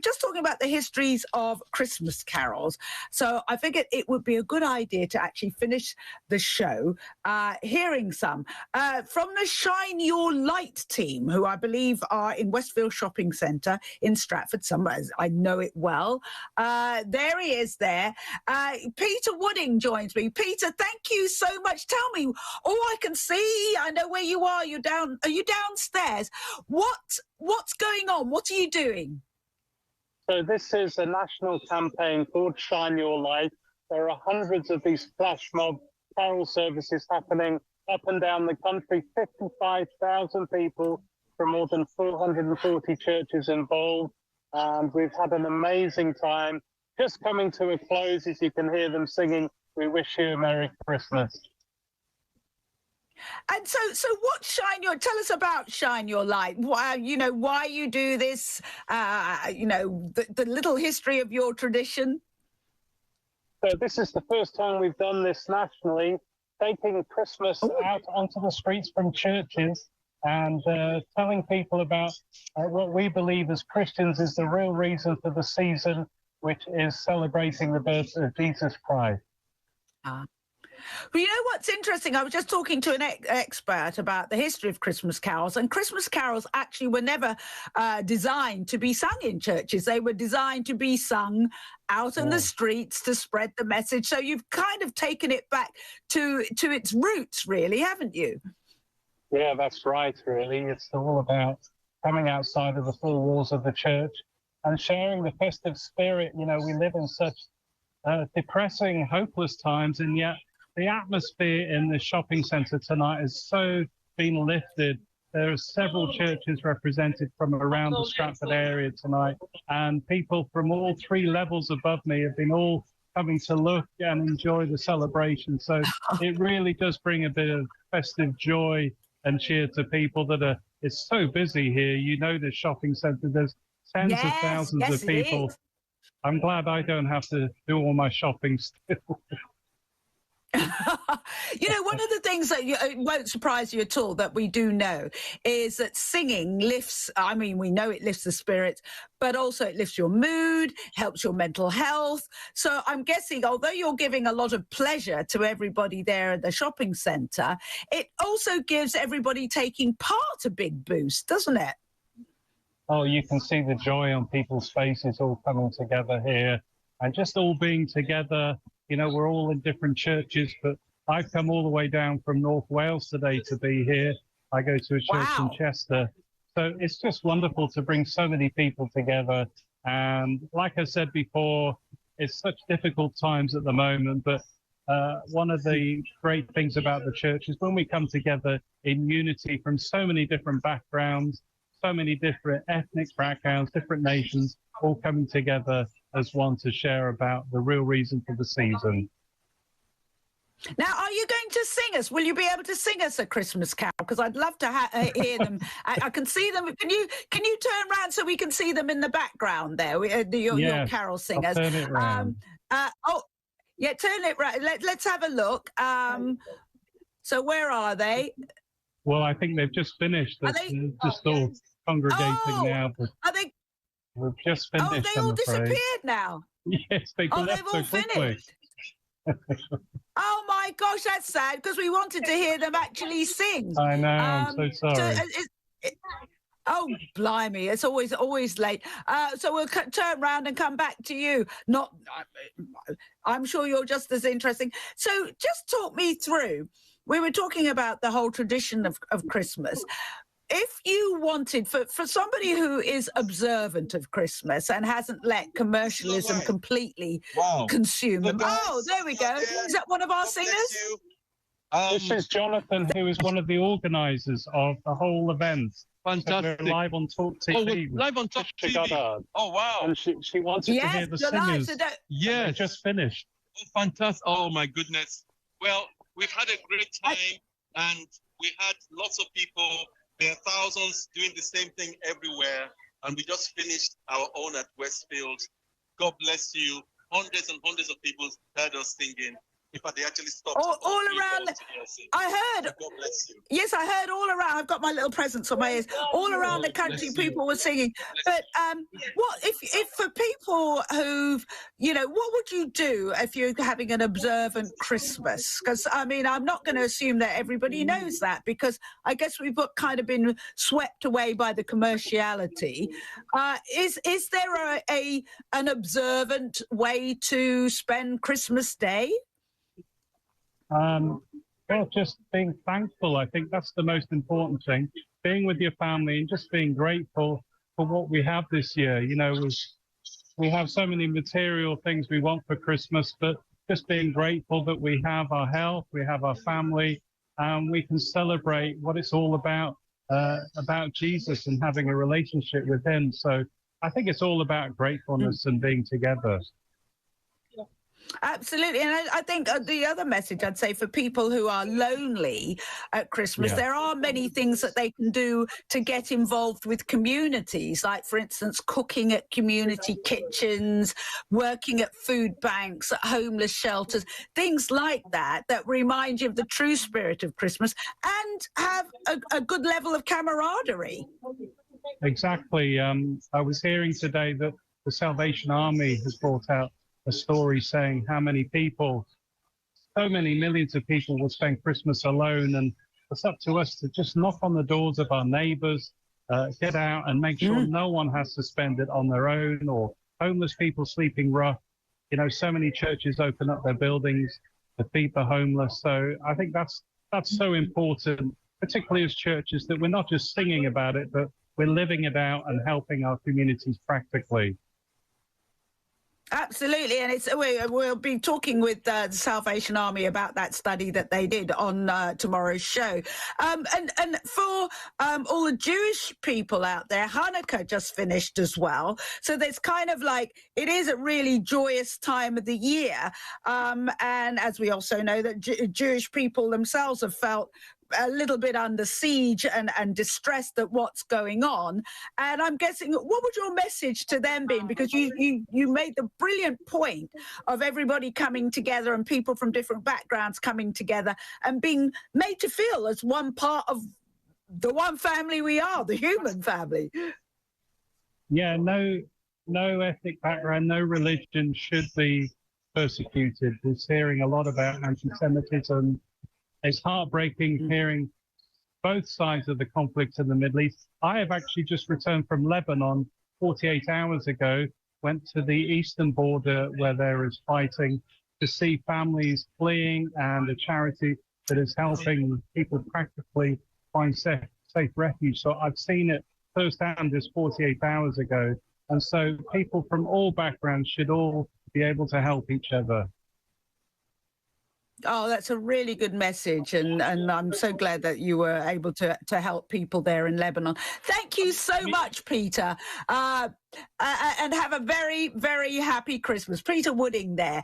just talking about the histories of Christmas carols. So I figured it would be a good idea to actually finish the show hearing some from the Shine Your Light team, who I believe are in Westfield Shopping Centre in Stratford. Somewhere, I know it well. There he is there. Peter Wooding joins me. Peter, thank you so much. Tell me, all I can see, I know where you are. Are you downstairs? What's going on? What are you doing? So this is a national campaign called Shine Your Light. There are hundreds of these flash mob carol services happening up and down the country, 55,000 people from more than 440 churches involved. And we've had an amazing time. Just coming to a close as you can hear them singing, "We wish you a Merry Christmas." And so tell us about Shine Your Light. Why you do this, the little history of your tradition. So this is the first time we've done this nationally, taking Christmas out onto the streets from churches and telling people about what we believe as Christians is the real reason for the season, which is celebrating the birth of Jesus Christ. Well, you know what's interesting? I was just talking to an expert about the history of Christmas carols, and Christmas carols actually were never designed to be sung in churches. They were designed to be sung out in the streets to spread the message. So you've kind of taken it back to its roots, really, haven't you? Yeah, that's right, really. It's all about coming outside of the four walls of the church and sharing the festive spirit. You know, we live in such depressing, hopeless times, and yet the atmosphere in the shopping centre tonight has so been lifted. There are several churches represented from around the Stratford area tonight, and people from all three levels above me have been all coming to look and enjoy the celebration. So it really does bring a bit of festive joy and cheer to people it's so busy here. You know, the shopping centre, there's tens of thousands of people. I'm glad I don't have to do all my shopping still. One of the things that it won't surprise you at all that we do know is that singing lifts, we know it lifts the spirits, but also it lifts your mood, helps your mental health. So I'm guessing, although you're giving a lot of pleasure to everybody there at the shopping centre, it also gives everybody taking part a big boost, doesn't it? Oh, you can see the joy on people's faces all coming together here and just all being together. You know, we're all in different churches, but I've come all the way down from North Wales today to be here. I go to a church in Chester. So it's just wonderful to bring so many people together. And like I said before, it's such difficult times at the moment, but one of the great things about the church is when we come together in unity from so many different backgrounds, so many different ethnic backgrounds, different nations, all coming together as one to share about the real reason for the season. Now, are you going to sing us? Will you be able to sing us a Christmas carol? Because I'd love to hear them. I can see them. Can you turn around so we can see them in the background there? Your carol singers. I'll turn it around. Turn it right. Let's have a look. So where are they? Well, I think they've just finished. They're just all congregating now. But are they? We've just finished. Oh, they all disappeared now. Yes, they've all finished. Oh my gosh, that's sad because we wanted to hear them actually sing. I know. I'm so sorry. Oh, blimey! It's always late. So we'll turn around and come back to you. I'm sure you're just as interesting. So just talk me through. We were talking about the whole tradition of Christmas. If you wanted, for somebody who is observant of Christmas and hasn't let commercialism completely consume them. Oh, there we go. Is that one of our singers? This is Jonathan, who is one of the organisers of the whole event. Fantastic. We're live on Talk TV. Live on Talk TV. Goddard. Oh, wow. And she wanted to hear the singers. Yes. They just finished. Oh, fantastic. Oh, my goodness. Well, we've had a great time, and we had lots of people. There are thousands doing the same thing everywhere, and we just finished our own at Westfield. God bless you. Hundreds and hundreds of people heard us singing. they actually stop. All around. I heard. God bless you. Yes, I heard all around. I've got my little presents on my ears. All around the country, people were singing. But what if for people who've, what would you do if you're having an observant Christmas? Because I mean, I'm not going to assume that everybody knows that, because I guess we've kind of been swept away by the commerciality. Is there an observant way to spend Christmas Day? Well, just being thankful. I think that's the most important thing. Being with your family and just being grateful for what we have this year. We have so many material things we want for Christmas, but just being grateful that we have our health, we have our family, and we can celebrate what it's all about Jesus and having a relationship with him. So I think it's all about gratefulness and being together. Absolutely. And I think the other message I'd say for people who are lonely at Christmas, there are many things that they can do to get involved with communities, like, for instance, cooking at community kitchens, working at food banks, at homeless shelters, things like that remind you of the true spirit of Christmas and have a good level of camaraderie. Exactly. I was hearing today that the Salvation Army has brought out a story saying how many people, so many millions of people will spend Christmas alone, and it's up to us to just knock on the doors of our neighbors, get out and make sure no one has to spend it on their own, or homeless people sleeping rough. So many churches open up their buildings to feed the homeless. So I think that's so important, particularly as churches, that we're not just singing about it, but we're living it out and helping our communities practically. Absolutely, and we'll be talking with the Salvation Army about that study that they did on tomorrow's show. And for all the Jewish people out there, Hanukkah just finished as well. So there's kind of like, it is a really joyous time of the year. And as we also know, that Jewish people themselves have felt a little bit under siege and distressed at what's going on. And I'm guessing, what would your message to them be? Because you made the brilliant point of everybody coming together and people from different backgrounds coming together and being made to feel as one part of the one family we are, the human family. Yeah, no ethnic background, no religion should be persecuted. We're hearing a lot about anti-Semitism. It's heartbreaking hearing both sides of the conflict in the Middle East. I have actually just returned from Lebanon 48 hours ago, went to the eastern border where there is fighting to see families fleeing, and a charity that is helping people practically find safe refuge. So I've seen it firsthand just 48 hours ago. And so people from all backgrounds should all be able to help each other. Oh, that's a really good message, and I'm so glad that you were able to help people there in Lebanon. Thank you so much, Peter, and have a very, very happy Christmas. Peter Wooding there.